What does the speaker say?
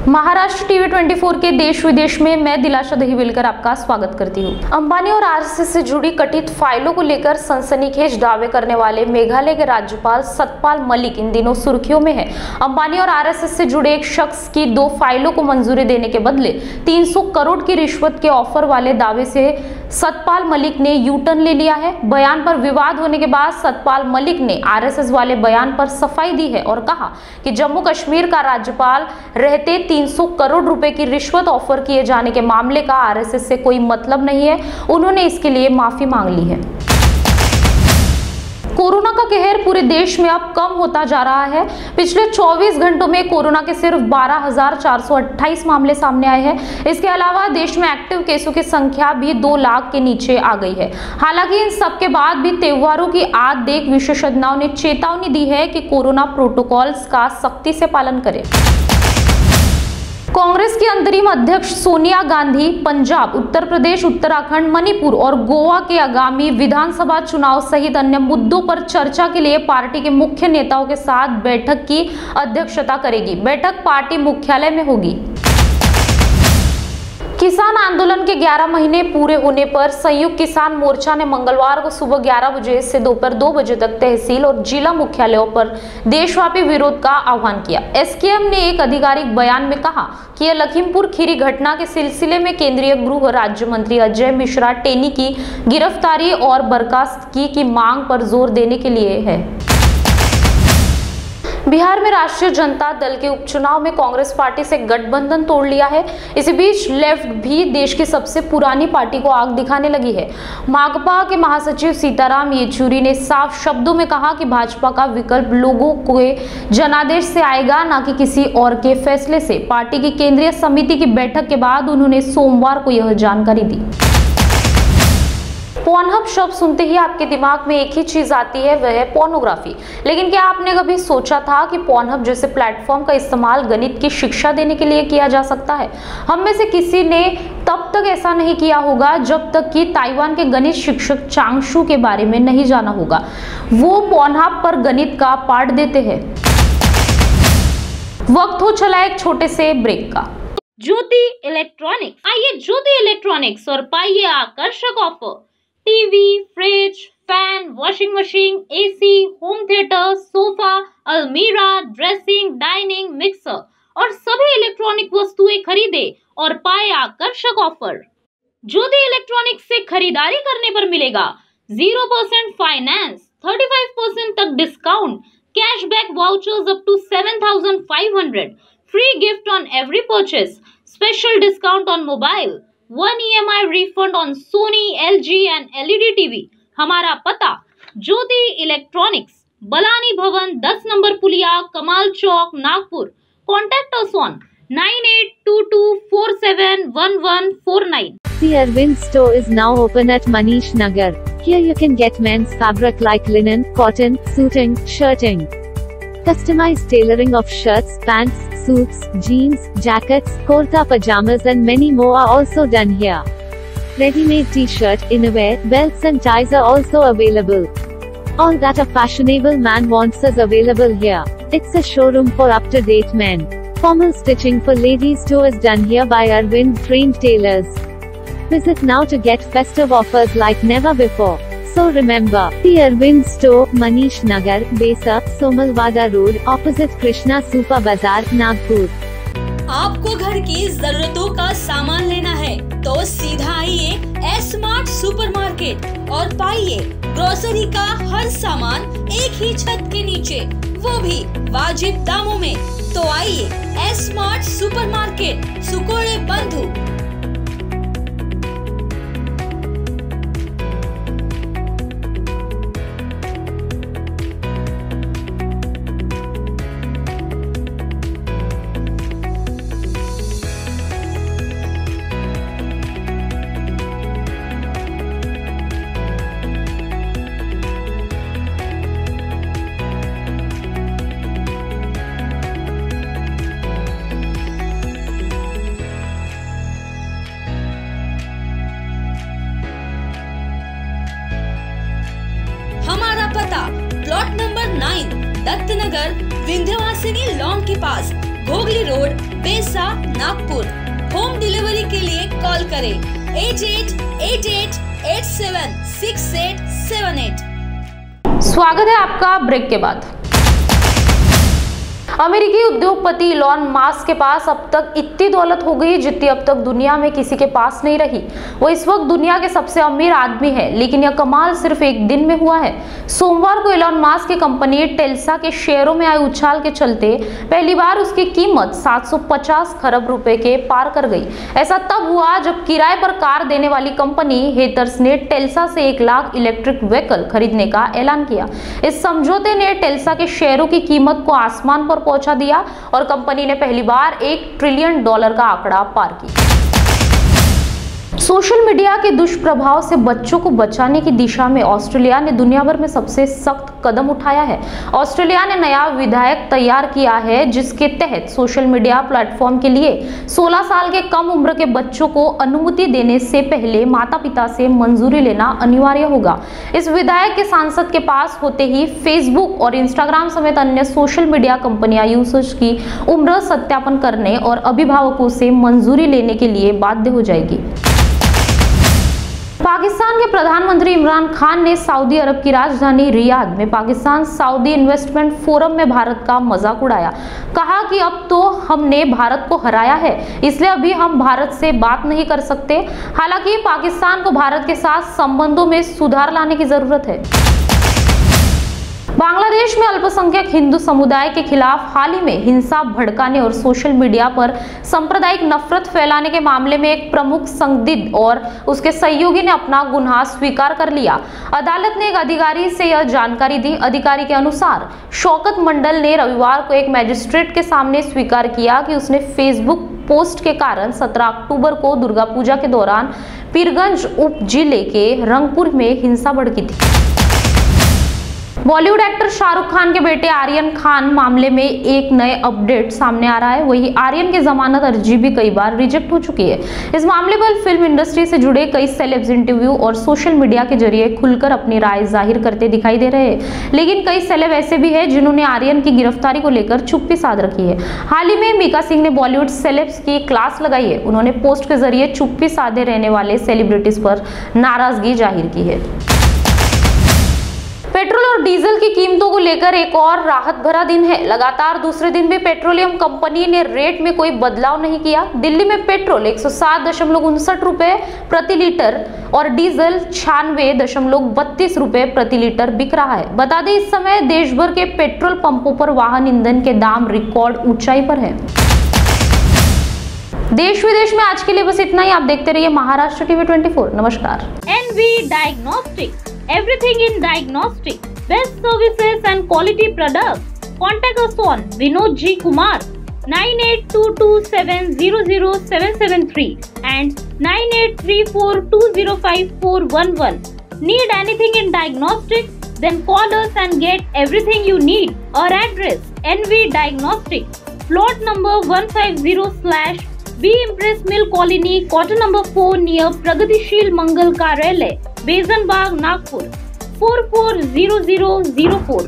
Maharashtra TV 24 के देश विदेश में मैं दिलाशा दहिवेलकर आपका स्वागत करती हूँ। अंबानी और आरएसएस से जुड़ी कथित फाइलों को लेकर सनसनीखेज दावे करने वाले मेघालय के राज्यपाल सतपाल मलिक इन दिनों सुर्खियों में है। अंबानी और आरएसएस से जुड़े एक शख्स की 2 फाइलों को मंजूरी देने के बदले 300 करोड़ की रिश्वत के ऑफर वाले दावे से सतपाल मलिक ने यू टर्न ले लिया है। बयान पर विवाद होने के बाद सतपाल मलिक ने आरएसएस वाले बयान पर सफाई दी है और कहा कि जम्मू कश्मीर का राज्यपाल रहते 300 करोड़ रुपए की रिश्वत ऑफर किए जाने के मामले का आरएसएस से कोई मतलब नहीं है। उन्होंने इसके लिए माफी मांग ली है। कोरोना का कहर पूरे देश में अब कम होता जा रहा है। पिछले 24 घंटों में कोरोना के सिर्फ 12,428 मामले सामने आए हैं। इसके अलावा देश में एक्टिव केसों की संख्या भी 2 लाख के नीचे आ गई है। हालांकि इन सब के बाद भी त्योहारों की आद देख विशेषज्ञों ने चेतावनी दी है कि कोरोना प्रोटोकॉल्स का सख्ती से पालन करें। कांग्रेस की अंतरिम अध्यक्ष सोनिया गांधी पंजाब, उत्तर प्रदेश, उत्तराखंड, मणिपुर और गोवा के आगामी विधानसभा चुनाव सहित अन्य मुद्दों पर चर्चा के लिए पार्टी के मुख्य नेताओं के साथ बैठक की अध्यक्षता करेगी। बैठक पार्टी मुख्यालय में होगी। किसान आंदोलन के 11 महीने पूरे होने पर संयुक्त किसान मोर्चा ने मंगलवार को सुबह 11 बजे से दोपहर 2 बजे तक तहसील और जिला मुख्यालयों पर देशव्यापी विरोध का आह्वान किया। एसकेएम ने एक आधिकारिक बयान में कहा कि यह लखीमपुर खीरी घटना के सिलसिले में केंद्रीय गृह राज्य मंत्री अजय मिश्रा टेनी की गिरफ्तारी और बर्खास्तगी की मांग पर जोर देने के लिए है। बिहार में राष्ट्रीय जनता दल के उपचुनाव में कांग्रेस पार्टी से गठबंधन तोड़ लिया है। इसी बीच लेफ्ट भी देश की सबसे पुरानी पार्टी को आग दिखाने लगी है। माकपा के महासचिव सीताराम येचुरी ने साफ शब्दों में कहा कि भाजपा का विकल्प लोगों के जनादेश से आएगा, न कि किसी और के फैसले से। पार्टी की केंद्रीय समिति की बैठक के बाद उन्होंने सोमवार को यह जानकारी दी। पॉर्नहब शब्द सुनते ही आपके दिमाग में एक ही चीज आती है, वह है पोर्नोग्राफी। लेकिन क्या आपने कभी सोचा था कि पॉर्नहब जैसे प्लेटफॉर्म का इस्तेमाल गणित की शिक्षा देने के लिए किया जा सकता है? हम में से किसी ने तब तक ऐसा नहीं किया होगा जब तक कि ताइवान के गणित शिक्षक चांगशू के बारे में नहीं जाना होगा। वो पॉर्नहब पर गणित का पाठ देते हैं। वक्त हो चला एक छोटे से ब्रेक का। ज्योति इलेक्ट्रॉनिक्स, आइए ज्योति इलेक्ट्रॉनिक्स और पाइए आकर्षक offer. TV, fridge, fan, washing machine, AC, home theatre, sofa, अलमीरा, ड्रेसिंग, डाइनिंग, मिक्सर और सभी इलेक्ट्रॉनिक वस्तुएं खरीदे और पाए आकर्षक ऑफर। ज्योति इलेक्ट्रॉनिक्स से खरीदारी करने पर मिलेगा 0% फाइनेंस, 35% तक discount, cashback vouchers up to 7,500, free gift on every purchase, special discount on mobile, 1 EMI refund on Sony, LG and LED TV। हमारा पता ज्योति इलेक्ट्रॉनिक्स, बलानी भवन, 10 नंबर पुलिया, Kamal Chowk, Nagpur. Contact us on 9822471149। The Arvind store is now open at Manish Nagar. Here you can get men's fabric like linen, cotton, suiting, shirting. Customized tailoring of shirts, pants, suits, jeans, jackets, kurta pajamas and many more are also done here. Ready-made t-shirt, innerwear, belts and ties are also available. All that a fashionable man wants is available here. It's a showroom for up-to-date men. Formal stitching for ladies too is done here by Arvind trained tailors. Visit now to get festive offers like never before. So remember, the Arvind store, Manish Nagar, Besa, Somalwada Road, opposite Krishna Super Bazaar, Nagpur। आपको घर की जरूरतों का सामान लेना है तो सीधा आइए एस्मार्ट सुपरमार्केट और पाइए ग्रोसरी का हर सामान एक ही छत के नीचे, वो भी वाजिब दामों में। तो आइए एस्मार्ट सुपरमार्केट, सुकोड़े बंधु। पता plot number 9 Dattanagar Vindhyavasini lawn के पास, Ghogli road, Besa, Nagpur. Home delivery के लिए कॉल करें 8888876878। स्वागत है आपका ब्रेक के बाद। अमेरिकी उद्योगपति इलॉन मस्क के पास अब तक इतनी दौलत हो गई जितनी अब तक दुनिया में किसी के पास नहीं रही। वो इस वक्त दुनिया के सबसे अमीर आदमी है, लेकिन यह कमाल सिर्फ एक दिन में हुआ है। सोमवार को इलॉन मस्क की कंपनी टेस्ला के शेयरों में आए उछाल के चलते पहली बार उसकी कीमत 750 खरब रुपए के पार कर गई। ऐसा तब हुआ जब किराए पर कार देने वाली कंपनी हेथर्स ने टेस्ला से 1 लाख इलेक्ट्रिक व्हीकल खरीदने का ऐलान किया। इस समझौते ने टेस्ला के शेयरों की कीमत को आसमान पर पहुंचा दिया और कंपनी ने पहली बार $1 ट्रिलियन का आंकड़ा पार किया। सोशल मीडिया के दुष्प्रभाव से बच्चों को बचाने की दिशा में ऑस्ट्रेलिया ने दुनिया भर में सबसे सख्त कदम उठाया है। ऑस्ट्रेलिया ने नया विधेयक तैयार किया है जिसके तहत सोशल मीडिया प्लेटफॉर्म के लिए 16 साल के कम उम्र के बच्चों को अनुमति देने से पहले माता-पिता से मंजूरी लेना अनिवार्य होगा। इस विधेयक के सांसद के पास होते ही फेसबुक और इंस्टाग्राम समेत अन्य सोशल मीडिया कंपनियां यूजर्स की उम्र सत्यापन करने और अभिभावकों से मंजूरी लेने के लिए बाध्य हो जाएगी। पाकिस्तान के प्रधानमंत्री इमरान खान ने सऊदी अरब की राजधानी रियाद में पाकिस्तान सऊदी इन्वेस्टमेंट फोरम में भारत का मजाक उड़ाया। कहा कि अब तो हमने भारत को हराया है, इसलिए अभी हम भारत से बात नहीं कर सकते। हालांकि पाकिस्तान को भारत के साथ संबंधों में सुधार लाने की जरूरत है। बांग्लादेश में अल्पसंख्यक हिंदू समुदाय के खिलाफ हाल ही में हिंसा भड़काने और सोशल मीडिया पर सांप्रदायिक नफरत फैलाने के मामले में एक प्रमुख संदिग्ध और उसके सहयोगी ने अपना गुनाह स्वीकार कर लिया। अदालत ने एक अधिकारी से यह जानकारी दी। अधिकारी के अनुसार शौकत मंडल ने रविवार को एक मजिस्ट्रेट के सामने स्वीकार किया कि उसने फेसबुक पोस्ट के कारण 17 अक्टूबर को दुर्गा पूजा के दौरान पीरगंज उप जिले के रंगपुर में हिंसा भड़की थी। बॉलीवुड एक्टर शाहरुख खान के बेटे आर्यन खान मामले में एक नए अपडेट सामने आ रहा है। वही आर्यन की जमानत अर्जी भी कई बार रिजेक्ट हो चुकी है। इस मामले पर फिल्म इंडस्ट्री से जुड़े कई सेलेब्स इंटरव्यू और सोशल मीडिया के जरिए खुलकर अपनी राय जाहिर करते दिखाई दे रहे हैं, लेकिन कई सेलेब ऐसे भी हैं जिन्होंने आर्यन की गिरफ्तारी को लेकर चुप्पी साध रखी है। हाल ही में मीका सिंह ने बॉलीवुड सेलेब्स की क्लास लगाई है। उन्होंने पोस्ट के जरिए चुप्पी साधे रहने वाले सेलिब्रिटीज पर नाराजगी जाहिर की है। पेट्रोल और डीजल की कीमतों को लेकर एक और राहत भरा दिन है। लगातार दूसरे दिन भी पेट्रोलियम कंपनी ने रेट में कोई बदलाव नहीं किया। दिल्ली में पेट्रोल 107.59 रुपए प्रति लीटर और डीजल 96.32 रुपए प्रति लीटर बिक रहा है। बता दें, इस समय देश भर के पेट्रोल पंपों पर वाहन ईंधन के दाम रिकॉर्ड ऊंचाई पर है। देश विदेश में आज के लिए बस इतना ही। आप देखते रहिए महाराष्ट्र टीवी 24। नमस्कार। NV Diagnostics, everything in diagnostic, best services and quality products. Contact us on Vinod G Kumar 9822700773 and 9834205411. Need anything in diagnostics? Then call us and get everything you need. Our address: NV Diagnostics, plot number 150/B Impress Mill Colony, quarter number 4 near Pragadishil Mangal Karyalay, Besan Bagh, Nagpur 440004।